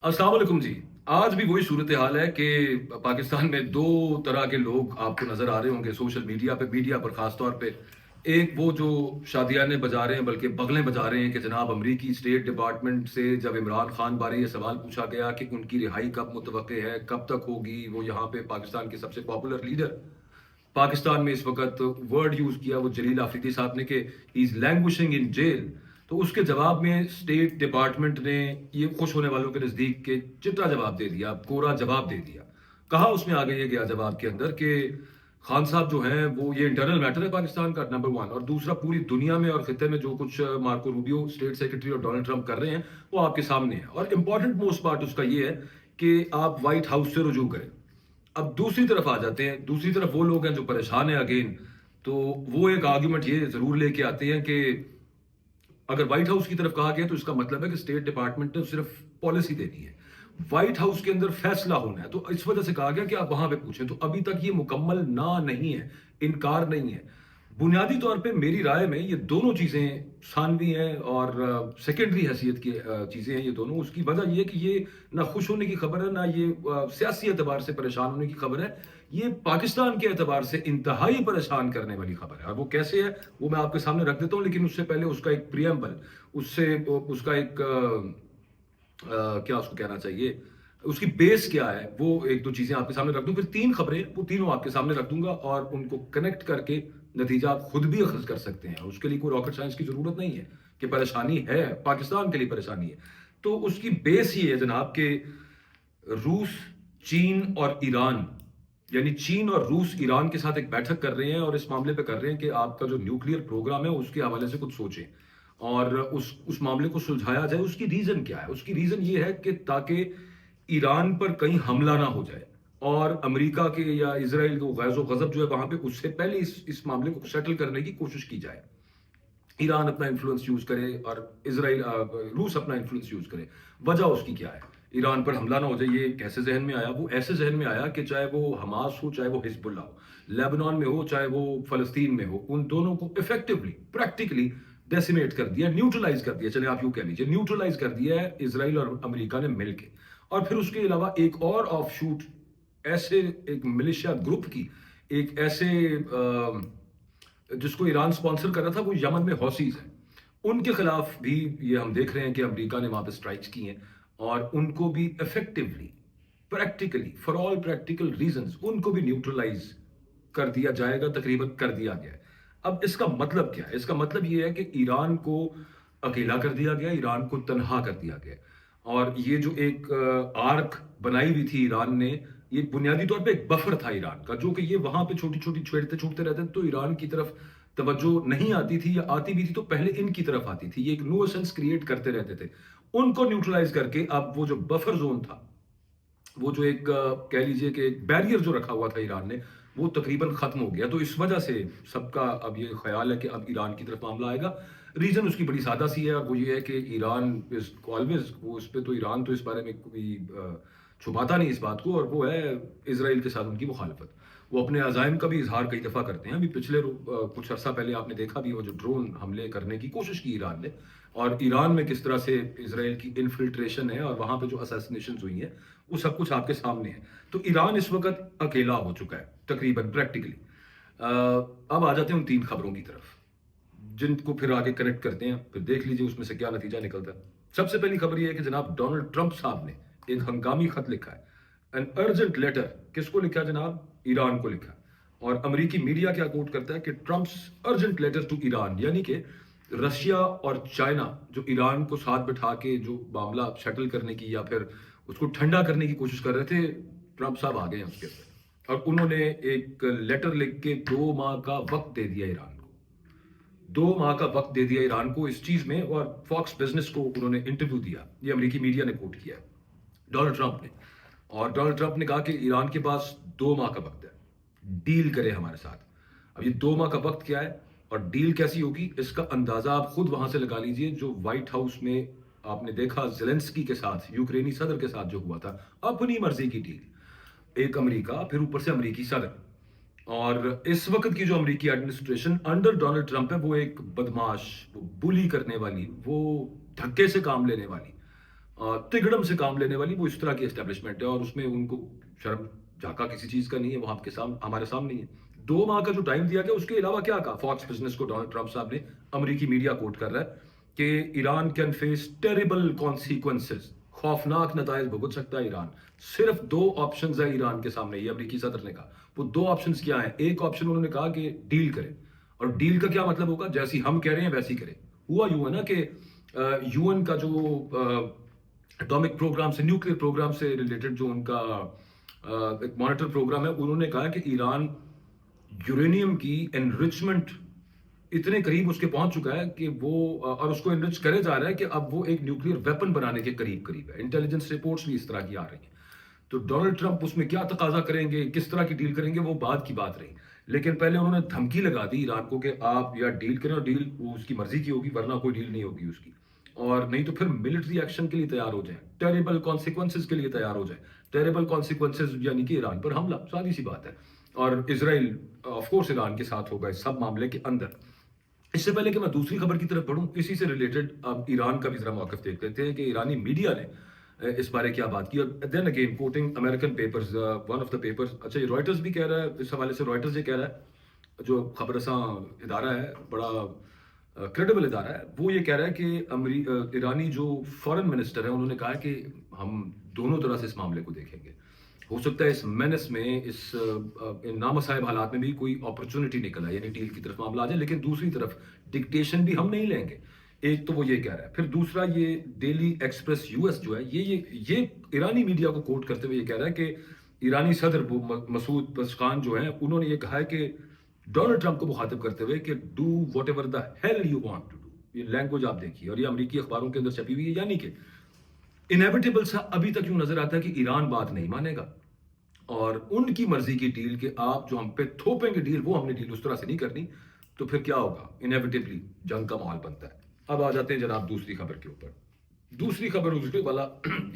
अस्सलाम वालेकुम जी। आज भी वही सूरत हाल है कि पाकिस्तान में दो तरह के लोग आपको नजर आ रहे होंगे सोशल मीडिया पर खास तौर पे। एक वो जो शादियाने बजा रहे हैं, बल्कि बगलें बजा रहे हैं कि जनाब अमरीकी स्टेट डिपार्टमेंट से जब इमरान खान बारे ये सवाल पूछा गया कि उनकी रिहाई कब मुतवक्के है, कब तक होगी, वो यहाँ पे पाकिस्तान के सबसे पॉपुलर लीडर पाकिस्तान में इस वक्त वर्ड यूज किया वो जलील आफरीदी साहब ने कि he is languishing in jail. तो उसके जवाब में स्टेट डिपार्टमेंट ने ये खुश होने वालों के नजदीक के चिट्टा जवाब दे दिया, कोरा जवाब दे दिया। कहा उसमें आगे ये गया जवाब के अंदर कि खान साहब जो हैं वो ये इंटरनल मैटर है पाकिस्तान का, नंबर वन, और दूसरा पूरी दुनिया में और खिते में जो कुछ मार्को रूबियो स्टेट सेक्रेटरी और डोनाल्ड ट्रंप कर रहे हैं वो आपके सामने है। और इंपॉर्टेंट मोस्ट पार्ट उसका ये है कि आप व्हाइट हाउस से रुजू करें। अब दूसरी तरफ आ जाते हैं, दूसरी तरफ वो लोग हैं जो परेशान है अगेन। तो वो एक आर्ग्यूमेंट ये जरूर लेके आते हैं कि अगर व्हाइट हाउस की तरफ कहा गया तो इसका मतलब है कि स्टेट डिपार्टमेंट ने सिर्फ पॉलिसी देनी है, व्हाइट हाउस के अंदर फैसला होना है। तो इस वजह से कहा गया कि आप वहां पे पूछें। तो अभी तक ये मुकम्मल ना नहीं है, इनकार नहीं है। बुनियादी तौर पे मेरी राय में ये दोनों चीजें सानवी हैं और सेकेंडरी हैसियत की चीजें हैं ये दोनों। उसकी वजह ये है कि ये ना खुश होने की खबर है, ना ये सियासी एतबार से परेशान होने की खबर है। ये पाकिस्तान के एतबार से इंतहाई परेशान करने वाली खबर है। और वो कैसे है वो मैं आपके सामने रख देता हूँ, लेकिन उससे पहले उसका एक प्रियम्बल, उससे उसका एक क्या उसको कहना चाहिए, उसकी बेस क्या है, वो एक दो चीजें आपके सामने रख दूं, फिर तीन खबरें वो तीनों आपके सामने रख दूंगा और उनको कनेक्ट करके नतीजा आप खुद भी अखज कर सकते हैं। उसके लिए कोई रॉकेट साइंस की जरूरत नहीं है कि परेशानी है, पाकिस्तान के लिए परेशानी है। तो उसकी बेस ये है जनाब के रूस, चीन और ईरान, यानी चीन और रूस ईरान के साथ एक बैठक कर रहे हैं और इस मामले पे कर रहे हैं कि आपका जो न्यूक्लियर प्रोग्राम है उसके हवाले से कुछ सोचें और उस मामले को सुलझाया जाए। उसकी रीजन क्या है? उसकी रीजन ये है कि ताकि ईरान पर कहीं हमला ना हो जाए और अमेरिका के या इसराइल को गैज़ो गजब जो है वहां पे उससे पहले इस मामले को सेटल करने की कोशिश की जाए। ईरान अपना इन्फ्लुएंस यूज करे और इसराइल रूस अपना इन्फ्लुएंस यूज करे। वजह उसकी क्या है? ईरान पर हमला ना हो जाए, ये कैसे जहन में आया? वो ऐसे जहन में आया कि चाहे वो हमास हो, चाहे वो हिजबुल्ला हो, लेबनान में हो, चाहे वो फलस्तीन में हो, उन दोनों को इफेक्टिवली प्रैक्टिकली डेसिमेट कर दिया, न्यूट्रलाइज कर दिया, चले आप यूं कह लीजिए, न्यूट्रलाइज कर दिया है इसराइल और अमेरिका ने मिलकर। और फिर उसके अलावा एक और ऑफ शूट ऐसे एक मिलिशिया ग्रुप की, एक ऐसे जिसको ईरान स्पॉन्सर कर रहा था, वो यमन में हौसीज है, उनके खिलाफ भी ये हम देख रहे हैं कि अमेरिका ने वहां पे स्ट्राइक्स की हैं और उनको भी effectively practically for all practical reasons उनको भी न्यूट्रलाइज कर दिया जाएगा, तकरीबन कर दिया गया है। अब इसका मतलब क्या है? इसका मतलब ये है कि ईरान को अकेला कर दिया गया, ईरान को तनहा कर दिया गया। और ये जो एक आर्क बनाई हुई थी ईरान ने, ये बुनियादी तौर पे एक बफर था ईरान का, जो कि ये वहां पे छोटी छोटी छेड़ते छूटते रहते तो ईरान की तरफ तवज्जो नहीं आती थी, या आती भी थी तो पहले इनकी तरफ आती थी। ये एक नुसेंस क्रिएट करते रहते थे। उनको न्यूट्रलाइज करके अब वो जो बफर जोन था, वो जो एक कह लीजिए कि एक बैरियर जो रखा हुआ था ईरान ने, वो तकरीबन खत्म हो गया। तो इस वजह से सबका अब ये ख्याल है कि अब ईरान की तरफ मामला आएगा। रीजन उसकी बड़ी सादा सी है और वो ये है कि ईरान इज ऑलवेज, वो उस पर तो ईरान तो इस बारे में कोई छुपाता नहीं इस बात को, और वो है इसराइल के साथ उनकी मुखालफत। वो अपने अजायम का भी इजहार कई दफ़ा करते हैं। अभी पिछले कुछ अर्सा पहले आपने देखा भी वो जो ड्रोन हमले करने की कोशिश की ईरान ने, और ईरान में किस तरह से इसराइल की इन्फिल्ट्रेशन है और वहां पे जो असैसिनेशन हुई है, वो सब कुछ आपके सामने है। तो ईरान इस वक्त अकेला हो चुका है तकरीबन प्रैक्टिकली। अब आ जाते हैं उन तीन खबरों की तरफ, जिनको फिर आगे कनेक्ट करते हैं, फिर देख लीजिए उसमें से क्या नतीजा निकलता है। सबसे पहली खबर यह है कि जनाब डोनाल्ड ट्रंप साहब ने एक हंगामी खत लिखा है, एन अर्जेंट लेटर। किसको लिखा है जनाब? ईरान को लिखा। और अमेरिकी मीडिया क्या कोट करता है कि Trump's urgent letter to Iran, यानी कि रशिया और चाइना जो ईरान को साथ बिठा के जो मामला सेटल करने की या फिर उसको ठंडा करने की कोशिश कर रहे थे, ट्रंप साहब आ गए हैं उसके अंदर और उन्होंने एक लेटर लिख के 2 माह का वक्त दे दिया ईरान को। 2 माह का वक्त दे दिया ईरान को इस चीज में, और फॉक्स बिजनेस को उन्होंने इंटरव्यू दिया, ये अमेरिकी मीडिया ने कोट किया है, डोनाल्ड ट्रंप ने। और डोनाल्ड ट्रंप ने कहा कि ईरान के पास 2 माह का वक्त है, डील करे हमारे साथ। अब ये 2 माह का वक्त क्या है और डील कैसी होगी, इसका अंदाजा आप खुद वहां से लगा लीजिए। जो व्हाइट हाउस में आपने देखा जेलेंस्की के साथ, यूक्रेनी सदर के साथ जो हुआ था, अपनी मर्जी की डील, एक अमेरिका, फिर ऊपर से अमेरिकी सदर। और इस वक्त की जो अमेरिकी एडमिनिस्ट्रेशन अंडर डोनाल्ड ट्रंप है, वो एक बदमाश, वो बुली करने वाली, वो धक्के से काम लेने वाली, तिगड़म से काम लेने वाली वो इस तरह की एस्टेब्लिशमेंट है, और उसमें उनको शर्म झाका किसी चीज़ का नहीं है, वो आपके हमारे सामने ही है। 2 माह का जो टाइम दिया गया, उसके अलावा क्या कहा? फॉक्स बिज़नेस को डोनाल्ड ट्रम्प साहब ने, अमेरिकी मीडिया कोट कर रहा है कि Iran can face terrible consequences, खौफनाक नताइज भुगत सकता है ईरान। सिर्फ 2 ऑप्शंस है ईरान के सामने, ये अमेरिकी सदर ने कहा। वो 2 ऑप्शंस क्या हैं? एक ऑप्शन उन्होंने कहा कि डील करें, और डील का क्या मतलब होगा? जैसी हम कह रहे हैं वैसी करें। हुआ यूं है ना कि यूएन का जो एटॉमिक प्रोग्राम से, न्यूक्लियर प्रोग्राम से रिलेटेड जो उनका एक मॉनिटर प्रोग्राम है, उन्होंने कहा कि ईरान यूरेनियम की एनरिचमेंट इतने करीब उसके पहुंच चुका है कि वो और उसको एनरिच करे जा रहा है कि अब वो एक न्यूक्लियर वेपन बनाने के करीब करीब है। इंटेलिजेंस रिपोर्ट्स भी इस तरह की आ रही हैं। तो डोनाल्ड ट्रंप उसमें क्या तकाजा करेंगे, किस तरह की डील करेंगे, वो बाद की बात रही। लेकिन पहले उन्होंने धमकी लगा दी ईरान को कि आप या डील करें, और डील वो उसकी मर्जी की होगी, वरना कोई डील नहीं होगी उसकी, और नहीं तो फिर मिलिट्री एक्शन के लिए तैयार हो जाए, टेरिबल कॉन्सिक्वेंसेज के लिए तैयार हो जाए। टेरिबल कॉन्सिक्वेंसेज यानी कि ईरान पर हमला, सादी सी बात है। और इसराइल ऑफ कोर्स ईरान के साथ होगा इस सब मामले के अंदर। इससे पहले कि मैं दूसरी खबर की तरफ बढ़ूं, इसी से रिलेटेड अब ईरान का भी जरा मौकफ देख लेते हैं कि ईरानी मीडिया ने इस बारे क्या बात की। और then again quoting American papers, one of the papers, अच्छा ये रॉयटर्स भी कह रहा है, इस हवाले से रॉयटर्स ये कह रहा है, जो खबरसां इदारा है, बड़ा क्रेडिबल इदारा है, वो ये कह रहा है कि ईरानी जो फॉरेन मिनिस्टर है, उन्होंने कहा है कि हम दोनों तरह से इस मामले को देखेंगे। हो सकता है इस मेनस में, इन नामसाइब हालात में भी कोई अपॉर्चुनिटी निकल आए, यानी डील की तरफ मामला आ जाए, लेकिन दूसरी तरफ डिक्टेशन भी हम नहीं लेंगे। एक तो वो ये कह रहा है। फिर दूसरा, ये डेली एक्सप्रेस यूएस जो है, ये ईरानी मीडिया को कोट करते हुए ये कह रहा है कि ईरानी सदर मसूद पज़ेश्कियान जो है, उन्होंने ये कहा है कि डोनाल्ड ट्रंप को मुखातिब करते हुए कि do whatever the hell you want to do. ये लैंग्वेज आप देखिए, और ये अमेरिकी अखबारों के अंदर छपी हुई है, यानी कि इनएविटेबल सा अभी तक यूं नजर आता है कि ईरान बात नहीं मानेगा, और उनकी मर्जी की डील कि आप जो हम पे थोपेंगे डील, वो हमने डील उस तरह से नहीं करनी। तो फिर क्या होगा? इनएविटेबली जंग का माहौल बनता है। अब आ जाते हैं जनाब दूसरी खबर के ऊपर। दूसरी खबर उसके वाला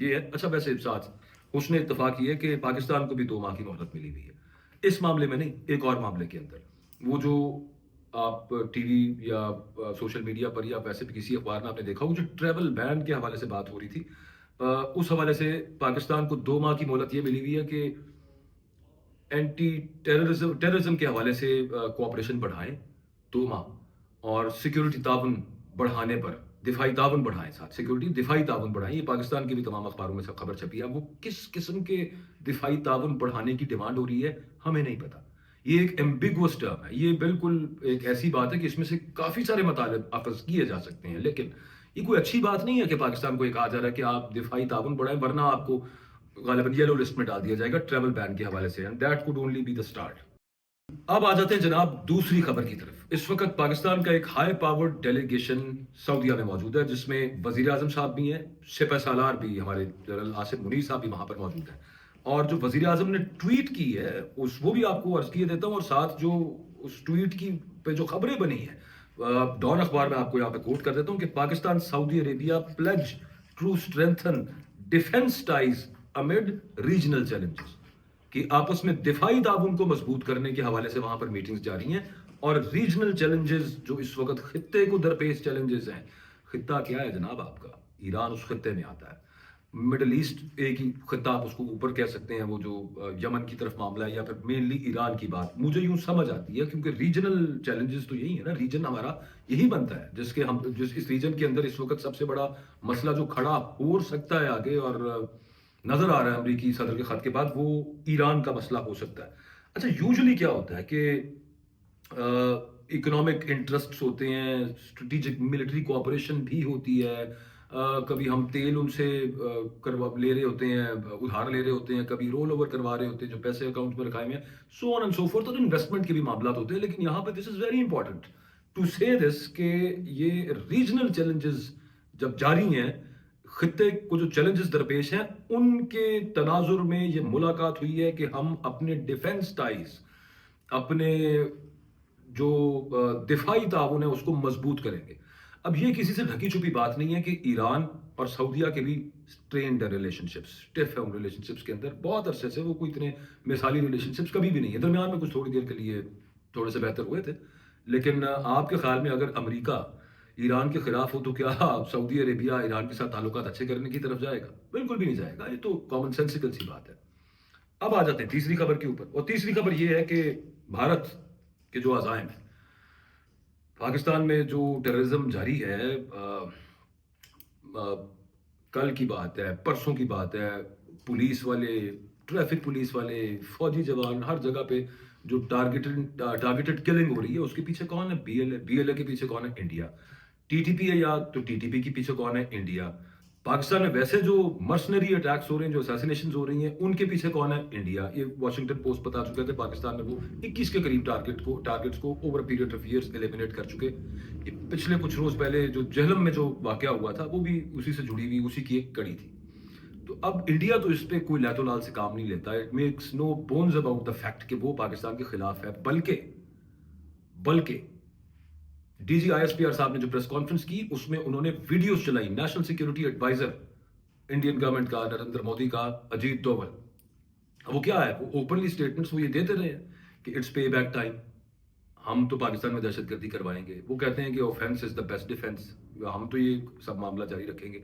ये है, अच्छा वैसे साथ उसने इत्तफाक ये है कि पाकिस्तान को भी 2 माह की मोहलत मिली हुई है इस मामले में, नहीं एक और मामले के अंदर। वो जो आप टीवी या सोशल मीडिया पर या वैसे भी किसी अखबार में आपने देखा हो, जो ट्रैवल बैन के हवाले से बात हो रही थी, उस हवाले से पाकिस्तान को 2 माह की मोहलत ये मिली हुई है कि एंटी टेररिज्म के हवाले से कोऑपरेशन बढ़ाएं 2 माह, और सिक्योरिटी ताउन बढ़ाने पर दिफाई ताउन बढ़ाएं, साथ सिक्योरिटी दिफाई ताउन बढ़ाएं। ये पाकिस्तान के भी तमाम अखबारों में सब खबर छपी है। अब वो किस किस्म के दिफाई ताउन बढ़ाने की डिमांड हो रही है, हमें नहीं पता। ये एक एम्बिगुअस टर्म है, ये बिल्कुल एक ऐसी बात है कि इसमें से काफ़ी सारे मतलब अखज़ किए जा सकते हैं, लेकिन ये कोई अच्छी बात नहीं है कि पाकिस्तान को ये कहा जा रहा है कि आप दिफाई ताउन बढ़ाएं, वरना आपको गालिबन येलो लिस्ट में डाल दिया जाएगा ट्रैवल बैन के हवाले से, and that could only be the start. अब आ जाते हैं जनाब दूसरी खबर की तरफ। इस वक्त पाकिस्तान का एक हाई पावर्ड डेलीगेशन सऊदीया में मौजूद है, जिसमें वजीर आजम साहब भी हैं, सिपह सालार भी, हमारे जनरल आसिफ मुनीर साहब भी वहां पर मौजूद हैं। और जो वजीर आजम ने ट्वीट की है, वो भी आपको अर्ज किए देता हूँ, और साथ जो उस ट्वीट की पे जो खबरें बनी है, डॉन अखबार में आपको यहाँ पे कोट कर देता हूँ कि Pakistan Saudi Arabia pledge to strengthen defence ties amid regional challenges, कि आपस में दिफाई ताउन को मजबूत करने के हवाले से वहां पर मीटिंग्स जारी हैं, और रीजनल चैलेंजेस जो इस वक्त खित्ते को दरपेश चैलेंजेस हैं। खित्ता क्या है जनाब आपका? ईरान उस खित्ते में आता है। मिडल ईस्ट एक ही खित्ता आप उसको ऊपर कह सकते हैं, वो जो यमन की तरफ मामला है, या फिर मेनली ईरान की बात मुझे यूं समझ आती है, क्योंकि रीजनल चैलेंजेस तो यही है ना, रीजन हमारा यही बनता है, जिस इस रीजन के अंदर इस वक्त सबसे बड़ा मसला जो खड़ा हो सकता है आगे, और नजर आ रहा है अमेरिकी सदर के खत के बाद, वो ईरान का मसला हो सकता है। अच्छा, यूजुअली क्या होता है कि इकोनॉमिक इंटरेस्ट्स होते हैं, स्ट्रेटेजिक मिलिट्री कोऑपरेशन भी होती है, कभी हम तेल उनसे करवा ले रहे होते हैं, उधार ले रहे होते हैं, कभी रोल ओवर करवा रहे होते हैं जो पैसे अकाउंट में रखाए हुए हैं, so on and so forth. तो इन्वेस्टमेंट के भी मामला होते हैं, लेकिन यहाँ पे this is very important to say this कि ये रीजनल चैलेंजेस जब जारी हैं, खित्ते को जो चैलेंजेस दरपेश हैं, उनके तनाजुर में ये मुलाकात हुई है कि हम अपने डिफेंस टाइज, अपने जो दिफाई ताउन है, उसको मजबूत करेंगे। अब ये किसी से ढकी छुपी बात नहीं है कि ईरान और सऊदीया के भी स्ट्रेन्ड रिलेशनशिप्स, स्टिफ है उन रिलेशनशिप्स के अंदर, बहुत अरसे से वो कोई इतने मिसाली रिलेशनशिप्स कभी भी नहीं है। दरमियान में कुछ थोड़ी देर के लिए थोड़े से बेहतर हुए थे, लेकिन आपके ख्याल में अगर अमेरिका ایران کے خلاف ہو تو کیا سعودی عربیہ ایران کے ساتھ تعلقات اچھے کرنے کی طرف جائے گا؟ بالکل بھی نہیں جائے گا. یہ تو کامن سینسیکل سی بات ہے. اب آ جاتے ہیں تیسری خبر کے اوپر، اور تیسری خبر یہ ہے کہ بھارت کے جو عزائم ہیں، پاکستان میں جو ٹیررزم جاری ہے، کل کی بات ہے، پرسوں کی بات ہے، پولیس والے، ٹریفک پولیس والے، فوجی جوان، ہر جگہ پہ جو ٹارگیٹڈ کلنگ ہو رہی ہے، اس کے پیچھے کون ہے؟ بی ایل اے کے پیچھے کون ہے؟ انڈیا. ٹی ٹی پی ہے یا تو ٹی ٹی پی کے پیچھے کون ہے؟ انڈیا. پاکستان میں ویسے جو مرسنری اٹیکس ہو رہے ہیں، جو اسیسینیشنز ہو رہی ہیں، ان کے پیچھے کون ہے؟ انڈیا. یہ واشنگٹن پوسٹ بتا چکا ہے کہ پاکستان میں وہ 21 کے قریب ٹارگیٹس کو over period of years eliminate کر چکے. یہ پچھلے کچھ روز پہلے جو جہلم میں جو واقعہ ہوا تھا، وہ بھی اسی سے جڑی ہوئی، اسی کی ایک کڑی تھی. تو اب انڈیا تو اس پہ کوئی لہت و لال سے کام نہیں لیتا. It makes no bones about the fact کہ وہ پاکستان کے خلاف ہے. بلکہ ڈی جی آئی ایس پی آر صاحب نے جو پریس کانفرنس کی، اس میں انہوں نے ویڈیوز چلائی. National security adviser Indian government کا، نریندر مودی کا، اجیت ڈوبل، وہ کیا ہے، وہ اوپنلی سٹیٹمنٹس وہ یہ دیتے رہے ہیں کہ اٹس پے بیک ٹائم، ہم تو پاکستان میں دہشت گردی کروائیں گے. وہ کہتے ہیں کہ offence is the best defence, ہم تو یہ سب معاملہ جاری رکھیں گے.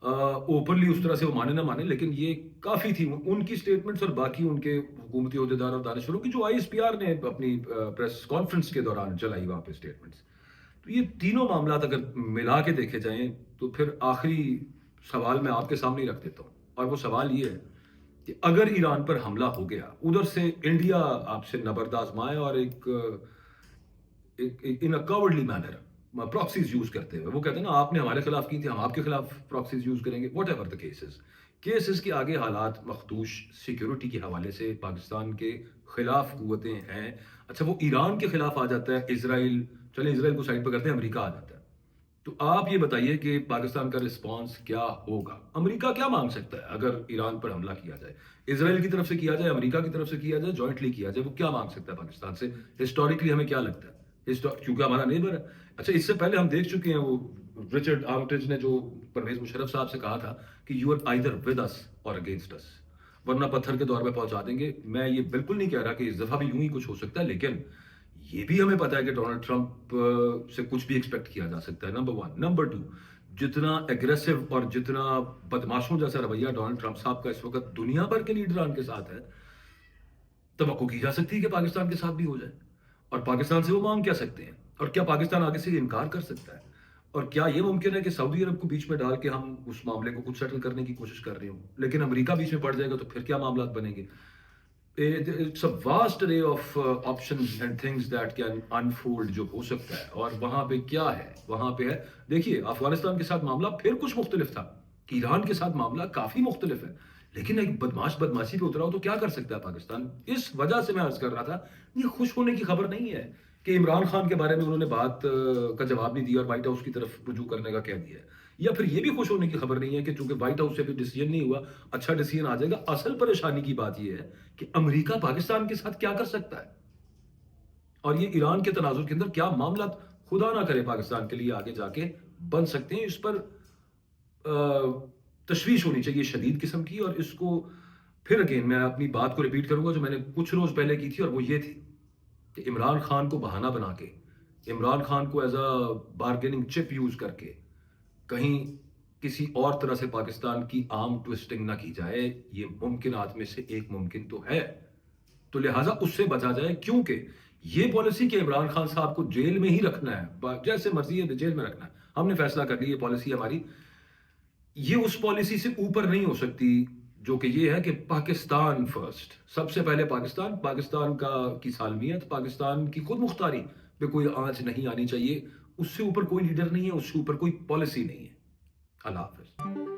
اوپنلی اس طرح سے وہ مانے نہ مانے، لیکن یہ کافی تھی ان کی سٹیٹمنٹس اور باقی ان کے حکومتی عہدیدار اور دانشوروں کی جو آئی ایس پی آر نے اپنی پریس کانفرنس کے دوران چلائی وہاں پہ سٹیٹمنٹس. تو یہ تینوں معاملات اگر ملا کے دیکھے جائیں تو پھر آخری سوال میں آپ کے سامنے ہی رکھ دیتا ہوں، اور وہ سوال یہ ہے کہ اگر ایران پر حملہ ہو گیا، ادھر سے انڈیا آپ سے نبرد آزمائے اور ایک ان کاورڈلی مینر پراکسیز یوز کرتے ہوئے، وہ کہتے ہیں نا آپ نے ہمارے خلاف کی تھی، ہم آپ کے خلاف پراکسیز یوز کریں گے، واٹ ایور دا کیسز کے آگے حالات مخدوش سیکیورٹی کے حوالے سے پاکستان کے خلاف قوتیں ہیں. اچھا وہ ایران کے خلاف آ جاتا ہے، اسرائیل، چلیں اسرائیل کو سائڈ پہ کرتے ہیں، امریکہ آ جاتا ہے. تو آپ یہ بتائیے کہ پاکستان کا رسپانس کیا ہوگا؟ امریکہ کیا مانگ سکتا ہے اگر ایران پر حملہ کیا جائے؟ اسرائیل کی طرف سے کیا جائے، امریکہ کی طرف سے کیا جائے، جوائنٹلی کیا جائے، وہ کیا مانگ سکتا ہے پاکستان سے؟ ہسٹوریکلی ہمیں کیا لگتا ہے؟ کیونکہ ہمارا نیبر ہے. اچھا اس سے پہلے ہم دیکھ چکے ہیں، وہ رچرڈ آرمٹیج نے جو پرویز مشرف صاحب سے کہا تھا کہ you are either with us اور اگینسٹ اس، ورنہ پتھر کے دور میں پہنچا دیں گے. میں یہ بالکل نہیں کہہ رہا کہ اس دفعہ بھی یوں ہی کچھ ہو سکتا ہے، لیکن یہ بھی ہمیں پتا ہے کہ ڈونلڈ ٹرمپ سے کچھ بھی ایکسپیکٹ کیا جا سکتا ہے، نمبر ون. نمبر ٹو، جتنا ایگریسو اور جتنا بدماشوں جیسا رویہ ڈونلڈ ٹرمپ صاحب کا اس وقت دنیا بھر کے لیڈران کے ساتھ ہے، توقع کی جا سکتی ہے کہ پاکستان کے ساتھ بھی ہو جائے. اور پاکستان سے وہ مانگ کیا سکتے ہیں؟ اور کیا پاکستان آگے سے انکار کر سکتا ہے؟ اور کیا یہ ممکن ہے کہ سعودی عرب کو بیچ میں ڈال کے ہم اس معاملے کو کچھ سیٹل کرنے کی کوشش کر رہے ہوں، لیکن امریکہ بیچ میں پڑ جائے گا تو پھر کیا معاملات بنیں گے؟ It's a vast array of options and things that can unfold جو ہو سکتا ہے. اور وہاں پہ کیا ہے؟ وہاں پہ ہے، دیکھیے افغانستان کے ساتھ معاملہ پھر کچھ مختلف تھا، ایران کے ساتھ معاملہ کافی مختلف ہے، لیکن ایک بدماشی پہ اترا ہو تو کیا کر سکتا ہے پاکستان؟ اس وجہ سے میں عرض کر رہا تھا یہ خوش ہونے کی خبر نہیں ہے کہ عمران خان کے بارے میں انہوں نے بات کا جواب نہیں دیا اور وائٹ ہاؤس کی طرف رجوع کرنے کا کہہ دیا ہے. یا پھر یہ بھی خوش ہونے کی خبر نہیں ہے کہ چونکہ وائٹ ہاؤس سے بھی ڈیسیژن نہیں ہوا، اچھا ڈیسیژن آ جائے گا. اصل پریشانی کی بات یہ ہے کہ امریکہ پاکستان کے ساتھ کیا کر سکتا ہے، اور یہ ایران کے تناظر کے اندر کیا معاملات خدا نہ کرے پاکستان کے لیے آگے جا کے بن سکتے ہیں. اس پر تشویش ہونی چاہیے شدید قسم کی. اور اس کو پھر اگین میں اپنی بات کو ریپیٹ کروں گا جو میں نے کچھ روز پہلے کی تھی، اور وہ یہ تھی کہ عمران خان کو بہانہ بنا کے، عمران خان کو ایز اے بارگیننگ چپ یوز کر کے کہیں کسی اور طرح سے پاکستان کی آرم ٹوسٹنگ نہ کی جائے. یہ ممکنات میں سے ایک ممکن تو ہے، تو لہٰذا اس سے بچا جائے. کیونکہ یہ پالیسی کہ عمران خان صاحب کو جیل میں ہی رکھنا ہے، جیسے مرضی ہے جیل میں رکھنا ہے، ہم نے فیصلہ کر لیا یہ پالیسی ہماری، یہ اس پالیسی سے اوپر نہیں ہو سکتی جو کہ یہ ہے کہ پاکستان فرسٹ، سب سے پہلے پاکستان کی سالمیت، پاکستان کی خود مختاری پہ کوئی آنچ نہیں آنی چاہیے. اس سے اوپر کوئی لیڈر نہیں ہے، اس سے اوپر کوئی پالیسی نہیں ہے. اللہ حافظ.